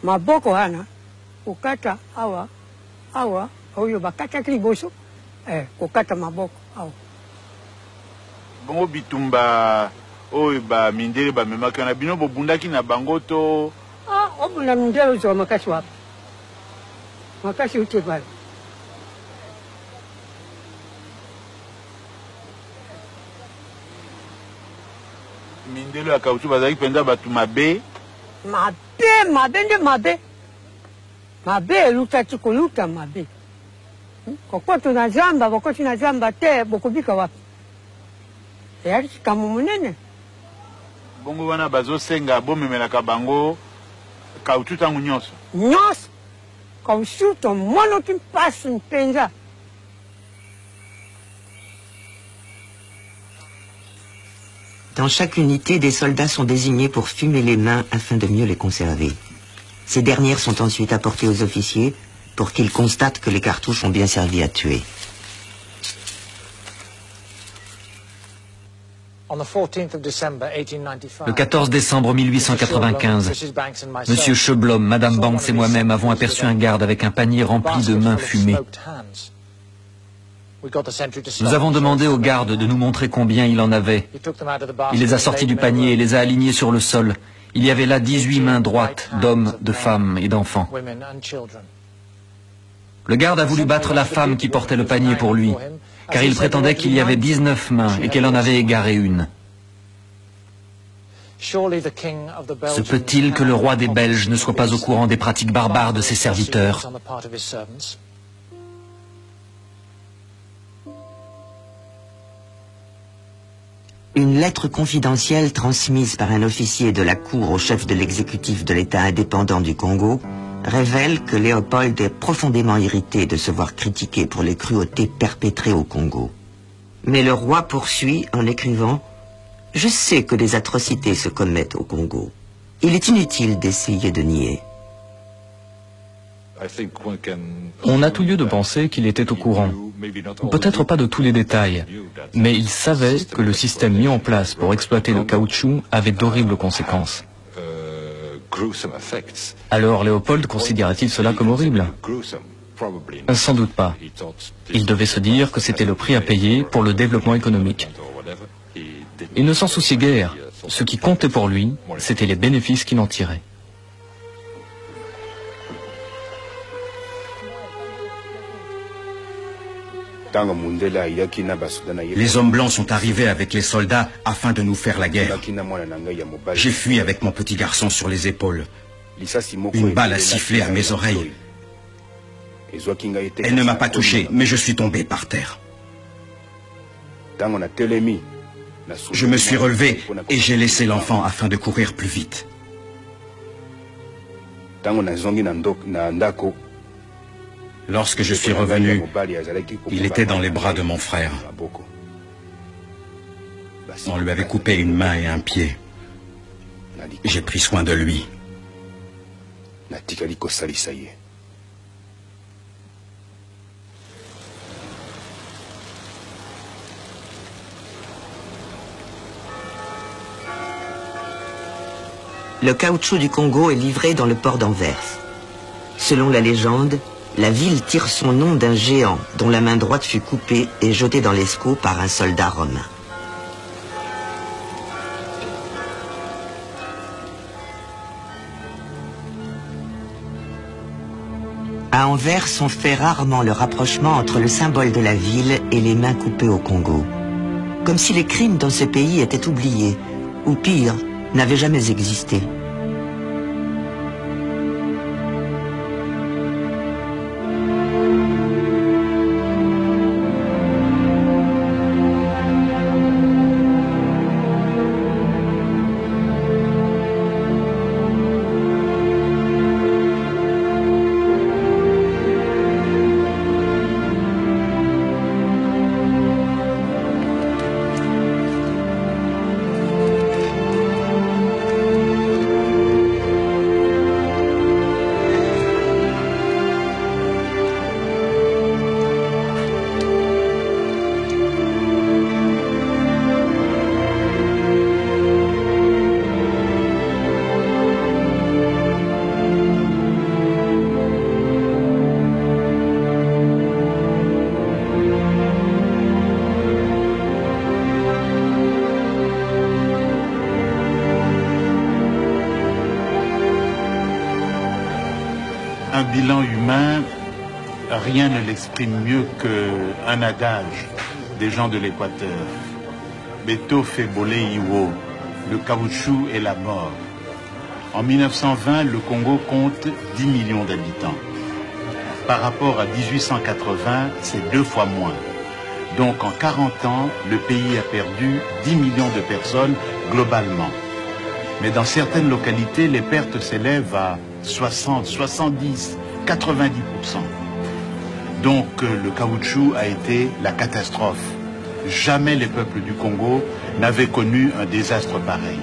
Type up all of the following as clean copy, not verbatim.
maboko wana kokata awa awa oyo bakataki liboso kokata maboko awa. Bongo bitumba oyo ba mindele bamemaki wana bino bobundaki na bango to obunda mindele ozwa makasi wapi makasi ute pale. mindelo ya kauchu bazalaki mpenza bato mabe nde mabe elutaki koluta mabe kokoto na zamba bokoti na zamba te bokobika wapi eyaki likambo monene. bongo wana bazosenga bomemelaka bango kauchu ntango nyonso kauchu tomonaki mpasi mpenza. Dans chaque unité, des soldats sont désignés pour fumer les mains afin de mieux les conserver. Ces dernières sont ensuite apportées aux officiers pour qu'ils constatent que les cartouches ont bien servi à tuer. Le 14 décembre 1895, M. Schöblom, Mme Banks et moi-même avons aperçu un garde avec un panier rempli de mains fumées. Nous avons demandé au garde de nous montrer combien il en avait. Il les a sortis du panier et les a alignés sur le sol. Il y avait là 18 mains droites d'hommes, de femmes et d'enfants. Le garde a voulu battre la femme qui portait le panier pour lui, car il prétendait qu'il y avait 19 mains et qu'elle en avait égaré une. Se peut-il que le roi des Belges ne soit pas au courant des pratiques barbares de ses serviteurs ? Une lettre confidentielle transmise par un officier de la cour au chef de l'exécutif de l'État indépendant du Congo révèle que Léopold est profondément irrité de se voir critiqué pour les cruautés perpétrées au Congo. Mais le roi poursuit en écrivant « Je sais que des atrocités se commettent au Congo. Il est inutile d'essayer de nier. » On a tout lieu de penser qu'il était au courant. Peut-être pas de tous les détails, mais il savait que le système mis en place pour exploiter le caoutchouc avait d'horribles conséquences. Alors Léopold considérait-il cela comme horrible? Sans doute pas. Il devait se dire que c'était le prix à payer pour le développement économique. Il ne s'en souciait guère. Ce qui comptait pour lui, c'était les bénéfices qu'il en tirait. Les hommes blancs sont arrivés avec les soldats afin de nous faire la guerre. J'ai fui avec mon petit garçon sur les épaules. Une balle a sifflé à mes oreilles. Elle ne m'a pas touché, mais je suis tombé par terre. Je me suis relevé et j'ai laissé l'enfant afin de courir plus vite. Lorsque je suis revenu, il était dans les bras de mon frère. On lui avait coupé une main et un pied. J'ai pris soin de lui. Le caoutchouc du Congo est livré dans le port d'Anvers. Selon la légende, la ville tire son nom d'un géant dont la main droite fut coupée et jetée dans l'Escaut par un soldat romain. À Anvers, on fait rarement le rapprochement entre le symbole de la ville et les mains coupées au Congo. Comme si les crimes dans ce pays étaient oubliés, ou pire, n'avaient jamais existé. Un bilan humain, rien ne l'exprime mieux qu'un adage des gens de l'Équateur. Beto fait boler Iwo, le caoutchouc et la mort. En 1920, le Congo compte 10 millions d'habitants. Par rapport à 1880, c'est 2 fois moins. Donc en 40 ans, le pays a perdu 10 millions de personnes globalement. Mais dans certaines localités, les pertes s'élèvent à 60, 70, 90%. Donc le caoutchouc a été la catastrophe. Jamais les peuples du Congo n'avaient connu un désastre pareil.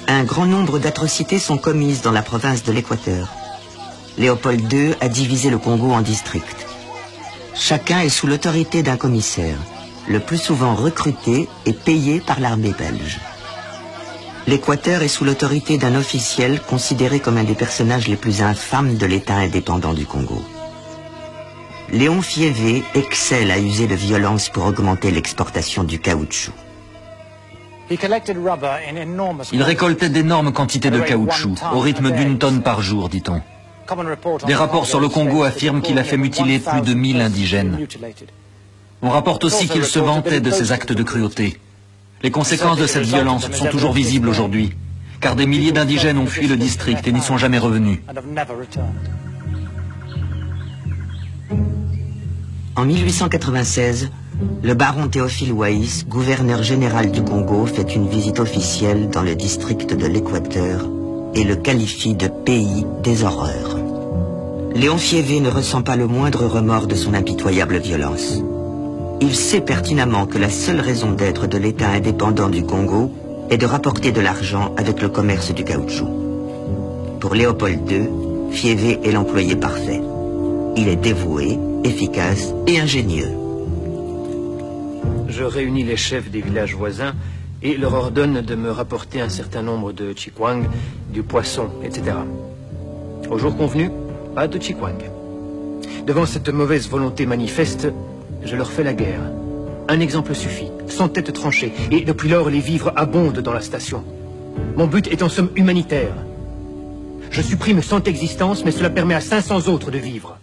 Un grand nombre d'atrocités sont commises dans la province de l'Équateur. Léopold II a divisé le Congo en districts. Chacun est sous l'autorité d'un commissaire, le plus souvent recruté et payé par l'armée belge. L'Équateur est sous l'autorité d'un officiel considéré comme un des personnages les plus infâmes de l'État indépendant du Congo. Léon Fiévé excelle à user de violence pour augmenter l'exportation du caoutchouc. Il récoltait d'énormes quantités de caoutchouc, au rythme d'1 tonne par jour, dit-on. Des rapports sur le Congo affirment qu'il a fait mutiler plus de 1000 indigènes. On rapporte aussi qu'il se vantait de ses actes de cruauté. Les conséquences de cette violence sont toujours visibles aujourd'hui, car des milliers d'indigènes ont fui le district et n'y sont jamais revenus. En 1896, le baron Théophile Waïs, gouverneur général du Congo, fait une visite officielle dans le district de l'Équateur et le qualifie de pays des horreurs. Léon Fiévé ne ressent pas le moindre remords de son impitoyable violence. Il sait pertinemment que la seule raison d'être de l'État indépendant du Congo est de rapporter de l'argent avec le commerce du caoutchouc. Pour Léopold II, Fiévé est l'employé parfait. Il est dévoué, efficace et ingénieux. Je réunis les chefs des villages voisins et leur ordonne de me rapporter un certain nombre de chikwang, du poisson, etc. Au jour convenu, pas de chikwang. Devant cette mauvaise volonté manifeste, je leur fais la guerre. Un exemple suffit, sans tête tranchée, et depuis lors les vivres abondent dans la station. Mon but est en somme humanitaire. Je supprime 100 existences, mais cela permet à 500 autres de vivre.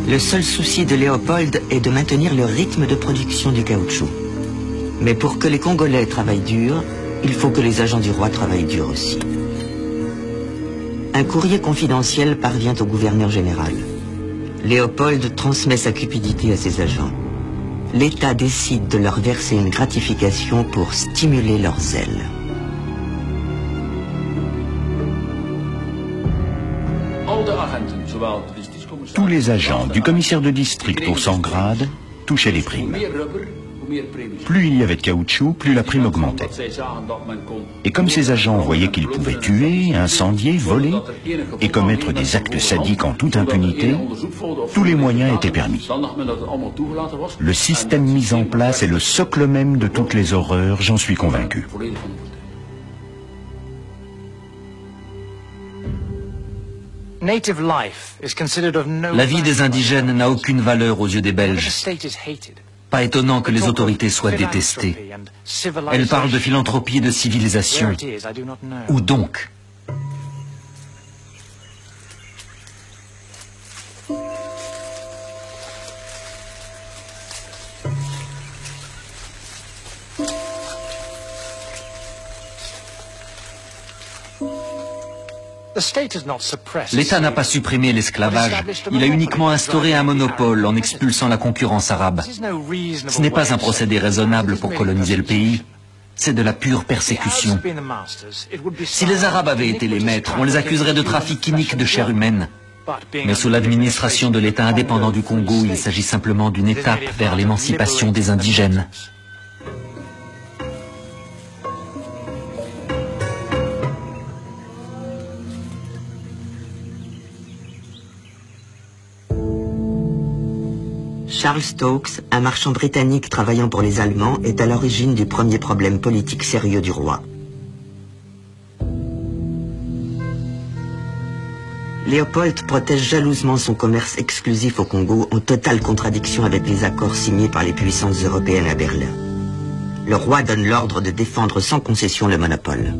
Le seul souci de Léopold est de maintenir le rythme de production du caoutchouc. Mais pour que les Congolais travaillent dur, il faut que les agents du roi travaillent dur aussi. Un courrier confidentiel parvient au gouverneur général. Léopold transmet sa cupidité à ses agents. L'État décide de leur verser une gratification pour stimuler leur zèle. Tous les agents, du commissaire de district au 100 grades, touchaient les primes. Plus il y avait de caoutchouc, plus la prime augmentait. Et comme ces agents voyaient qu'ils pouvaient tuer, incendier, voler et commettre des actes sadiques en toute impunité, tous les moyens étaient permis. Le système mis en place est le socle même de toutes les horreurs, j'en suis convaincu. La vie des indigènes n'a aucune valeur aux yeux des Belges. Pas étonnant que les autorités soient détestées. Elles parlent de philanthropie et de civilisation. Où donc ? L'État n'a pas supprimé l'esclavage, il a uniquement instauré un monopole en expulsant la concurrence arabe. Ce n'est pas un procédé raisonnable pour coloniser le pays, c'est de la pure persécution. Si les Arabes avaient été les maîtres, on les accuserait de trafic inique de chair humaine. Mais sous l'administration de l'État indépendant du Congo, il s'agit simplement d'une étape vers l'émancipation des indigènes. Charles Stokes, un marchand britannique travaillant pour les Allemands, est à l'origine du premier problème politique sérieux du roi. Léopold protège jalousement son commerce exclusif au Congo, en totale contradiction avec les accords signés par les puissances européennes à Berlin. Le roi donne l'ordre de défendre sans concession le monopole.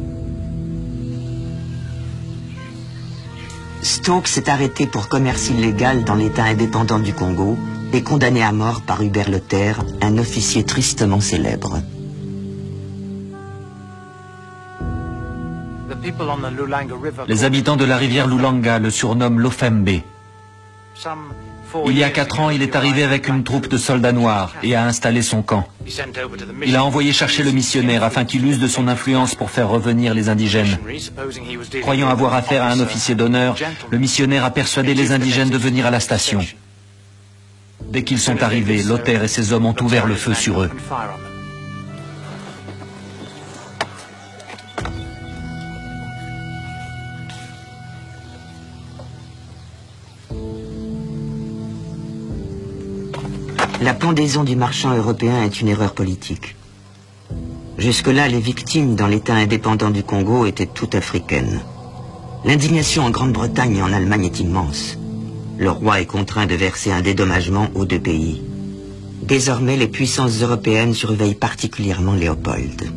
Stokes est arrêté pour commerce illégal dans l'État indépendant du Congo et condamné à mort par Hubert Lothaire, un officier tristement célèbre. Les habitants de la rivière Lulanga le surnomment Lofembe. Il y a 4 ans, il est arrivé avec une troupe de soldats noirs et a installé son camp. Il a envoyé chercher le missionnaire afin qu'il use de son influence pour faire revenir les indigènes. Croyant avoir affaire à un officier d'honneur, le missionnaire a persuadé les indigènes de venir à la station. Dès qu'ils sont arrivés, Lothaire et ses hommes ont ouvert le feu sur eux. La pendaison du marchand européen est une erreur politique. Jusque-là, les victimes dans l'État indépendant du Congo étaient toutes africaines. L'indignation en Grande-Bretagne et en Allemagne est immense. Le roi est contraint de verser un dédommagement aux 2 pays. Désormais, les puissances européennes surveillent particulièrement Léopold.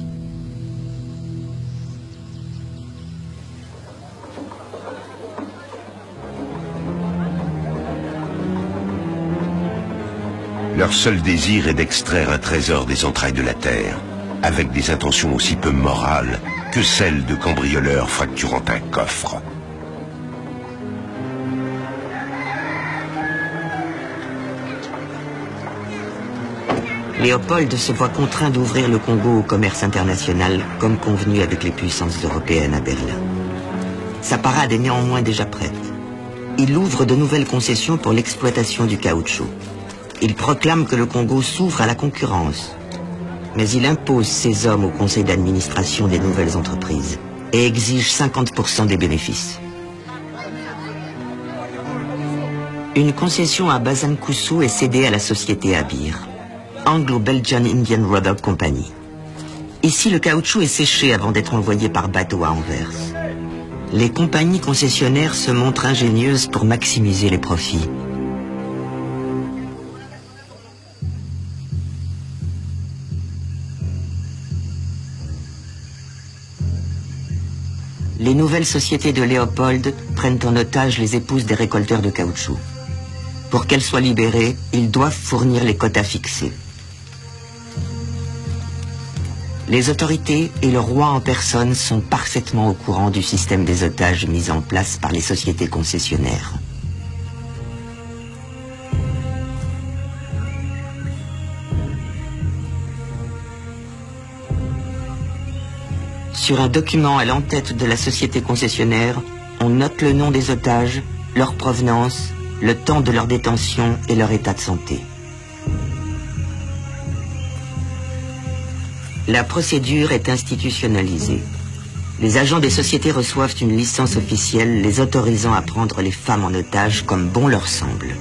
Leur seul désir est d'extraire un trésor des entrailles de la terre, avec des intentions aussi peu morales que celles de cambrioleurs fracturant un coffre. Léopold se voit contraint d'ouvrir le Congo au commerce international, comme convenu avec les puissances européennes à Berlin. Sa parade est néanmoins déjà prête. Il ouvre de nouvelles concessions pour l'exploitation du caoutchouc. Il proclame que le Congo s'ouvre à la concurrence. Mais il impose ses hommes au conseil d'administration des nouvelles entreprises et exige 50% des bénéfices. Une concession à Bazankusu est cédée à la société Abir, Anglo-Belgian Indian Rubber Company. Ici, le caoutchouc est séché avant d'être envoyé par bateau à Anvers. Les compagnies concessionnaires se montrent ingénieuses pour maximiser les profits. Les nouvelles sociétés de Léopold prennent en otage les épouses des récolteurs de caoutchouc. Pour qu'elles soient libérées, ils doivent fournir les quotas fixés. Les autorités et le roi en personne sont parfaitement au courant du système des otages mis en place par les sociétés concessionnaires. Sur un document à l'entête de la société concessionnaire, on note le nom des otages, leur provenance, le temps de leur détention et leur état de santé. La procédure est institutionnalisée. Les agents des sociétés reçoivent une licence officielle les autorisant à prendre les femmes en otage comme bon leur semble.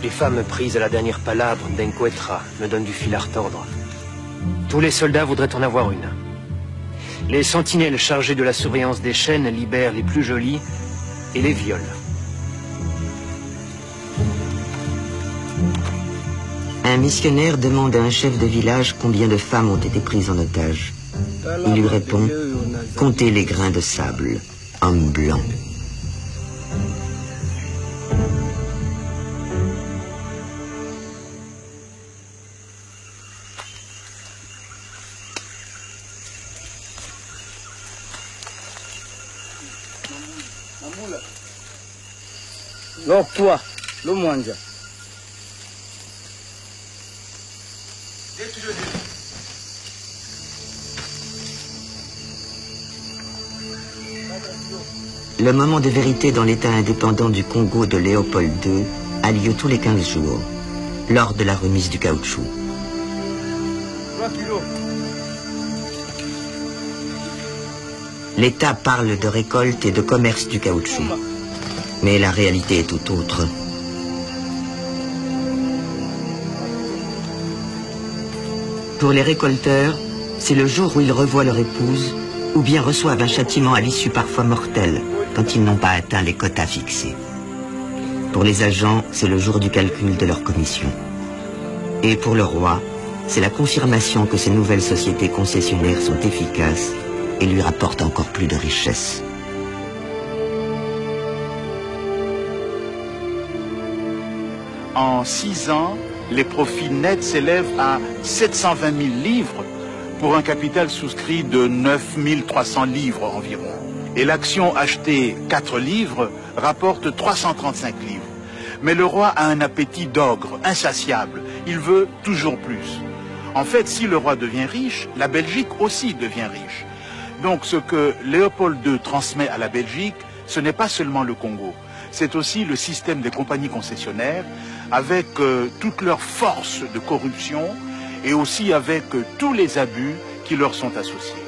Les femmes prises à la dernière palabre d'Enquetra me donnent du fil à retordre. Tous les soldats voudraient en avoir une. Les sentinelles chargées de la surveillance des chaînes libèrent les plus jolies et les violent. Un missionnaire demande à un chef de village combien de femmes ont été prises en otage. Il lui répond « Comptez les grains de sable, homme blanc ». Toi, le mwanja. Le moment de vérité dans l'État indépendant du Congo de Léopold II a lieu tous les 15 jours, lors de la remise du caoutchouc. L'État parle de récolte et de commerce du caoutchouc, mais la réalité est tout autre. Pour les récolteurs, c'est le jour où ils revoient leur épouse ou bien reçoivent un châtiment à l'issue parfois mortelle quand ils n'ont pas atteint les quotas fixés. Pour les agents, c'est le jour du calcul de leur commission. Et pour le roi, c'est la confirmation que ces nouvelles sociétés concessionnaires sont efficaces et lui rapportent encore plus de richesses. En 6 ans, les profits nets s'élèvent à 720 000 livres pour un capital souscrit de 9 300 livres environ. Et l'action achetée 4 livres rapporte 335 livres. Mais le roi a un appétit d'ogre, insatiable. Il veut toujours plus. En fait, si le roi devient riche, la Belgique aussi devient riche. Donc ce que Léopold II transmet à la Belgique, ce n'est pas seulement le Congo. C'est aussi le système des compagnies concessionnaires avec toute leur force de corruption et aussi avec tous les abus qui leur sont associés.